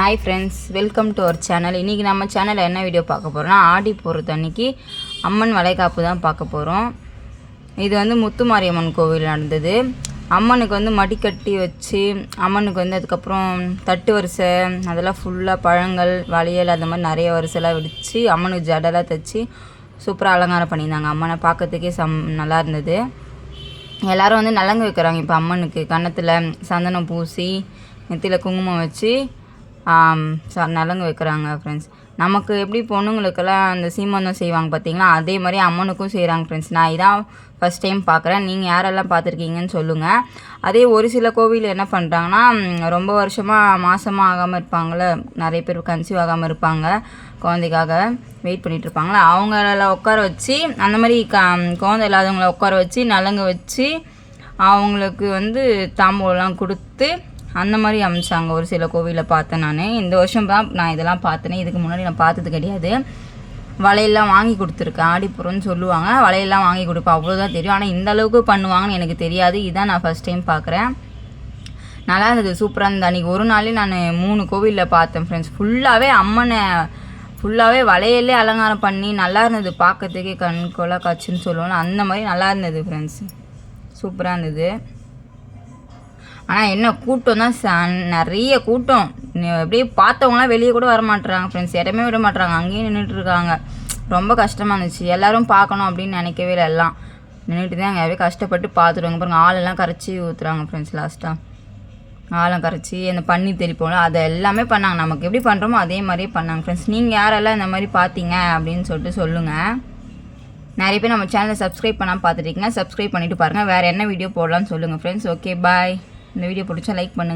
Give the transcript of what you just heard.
Hi friends, welcome to our channel. இன்றைக்கி நம்ம சேனலில் என்ன வீடியோ பார்க்க போகிறோம்னா, ஆடி போகிறது அன்றைக்கி அம்மன் வளைகாப்பு தான் பார்க்க போகிறோம். இது வந்து முத்துமாரியம்மன் கோவில் நடந்தது. அம்மனுக்கு வந்து மடிக்கட்டி வச்சு, அம்மனுக்கு வந்து அதுக்கப்புறம் தட்டு வரிசை அதெல்லாம் ஃபுல்லாக பழங்கள் வளையல் அந்த மாதிரி நிறைய வரிசைலாம் வெடித்து அம்மனுக்கு ஜடெல்லாம் தைச்சி சூப்பராக அலங்காரம் பண்ணியிருந்தாங்க. அம்மனை பார்க்கறதுக்கே நல்லா இருந்தது. எல்லோரும் வந்து நலங்கு வைக்கிறாங்க. இப்போ அம்மனுக்கு கன்னத்தில் சந்தனம் பூசி நெத்தியில் குங்குமம் வச்சு நலங்கு வைக்கிறாங்க. ஃப்ரெண்ட்ஸ், நமக்கு எப்படி பொண்ணுங்களுக்கெல்லாம் அந்த சீமந்தம் செய்வாங்க பார்த்தீங்களா, அதே மாதிரி அம்மனுக்கும் செய்கிறாங்க. ஃப்ரெண்ட்ஸ், நான் இதான் ஃபஸ்ட் டைம் பார்க்குறேன். நீங்கள் யாரெல்லாம் பார்த்துருக்கீங்கன்னு சொல்லுங்கள். அதே ஒரு சில கோவில் என்ன பண்ணுறாங்கன்னா, ரொம்ப வருஷமாக மாதமாக ஆகாமல் இருப்பாங்களே, நிறைய பேர் கன்சீவ் ஆகாமல் இருப்பாங்க, குழந்தைக்காக வெயிட் பண்ணிகிட்டு இருப்பாங்களே, அவங்கள உட்கார வச்சு அந்த மாதிரி குழந்தை இல்லாதவங்கள உட்கார வச்சு நலங்கு வச்சு அவங்களுக்கு வந்து தாம்பூலம்லாம் கொடுத்து அந்த மாதிரி அமைச்சாங்க. ஒரு சில கோவிலில் பார்த்தேன். நான் இந்த வருஷம் தான் நான் இதெல்லாம் பார்த்தேனே, இதுக்கு முன்னாடி நான் பார்த்தது கிடையாது. வளையெல்லாம் வாங்கி கொடுத்துருக்கேன். ஆடிப்புறம்னு சொல்லுவாங்க, வளையெல்லாம் வாங்கி கொடுப்பேன், அவ்வளோதான் தெரியும். ஆனால் இந்த அளவுக்கு பண்ணுவாங்கன்னு எனக்கு தெரியாது. இதான் நான் ஃபஸ்ட் டைம் பார்க்குறேன். நல்லா இருந்தது, சூப்பராக இருந்தது. அன்றைக்கி ஒரு நாளே நான் 3 கோவிலில் பார்த்தேன். ஃப்ரெண்ட்ஸ், ஃபுல்லாகவே அம்மனை ஃபுல்லாகவே வளையலே அலங்காரம் பண்ணி நல்லா இருந்தது. பார்க்கறதுக்கே கண் கொலா காட்சின்னு சொல்லுவோம், அந்த மாதிரி நல்லா இருந்தது. ஃப்ரெண்ட்ஸ், சூப்பராக இருந்தது. ஆனால் என்ன கூட்டம் தான், நிறைய கூட்டம். அப்படியே பார்த்தவங்களாம் வெளியே கூட வர மாட்டுறாங்க. ஃப்ரெண்ட்ஸ், இடமே விட மாட்டுறாங்க, அங்கேயும் நின்றுட்டுருக்காங்க. ரொம்ப கஷ்டமாக இருந்துச்சு. எல்லோரும் பார்க்கணும் அப்படின்னு நினைக்கவே இல்லை. எல்லாம் நின்றுட்டு தான் அங்கே கஷ்டப்பட்டு பார்த்துருவாங்க. பாருங்கள், ஆளெல்லாம் கரைச்சி ஊற்றுறாங்க. ஃப்ரெண்ட்ஸ், லாஸ்ட்டாக ஆழம் கரைச்சி அந்த பண்ணி தெளிப்போம்ல, அதை எல்லாமே பண்ணாங்க. நமக்கு எப்படி பண்ணுறோமோ அதே மாதிரியே பண்ணாங்க. ஃப்ரெண்ட்ஸ், நீங்கள் யாரெல்லாம் இந்த மாதிரி பார்த்தீங்க அப்படின்னு சொல்லிட்டு சொல்லுங்கள். நிறைய பேர் நம்ம சேனலை சப்ஸ்கிரைப் பண்ணாமல் பார்த்துட்டீங்கன்னா சப்ஸ்கிரைப் பண்ணிவிட்டு பாருங்கள். வேறு என்ன வீடியோ போடலான்னு சொல்லுங்கள். ஃப்ரெண்ட்ஸ், ஓகே, பாய். இந்த வீடியோ பிடிச்சா லைக் பண்ணுங்கள்.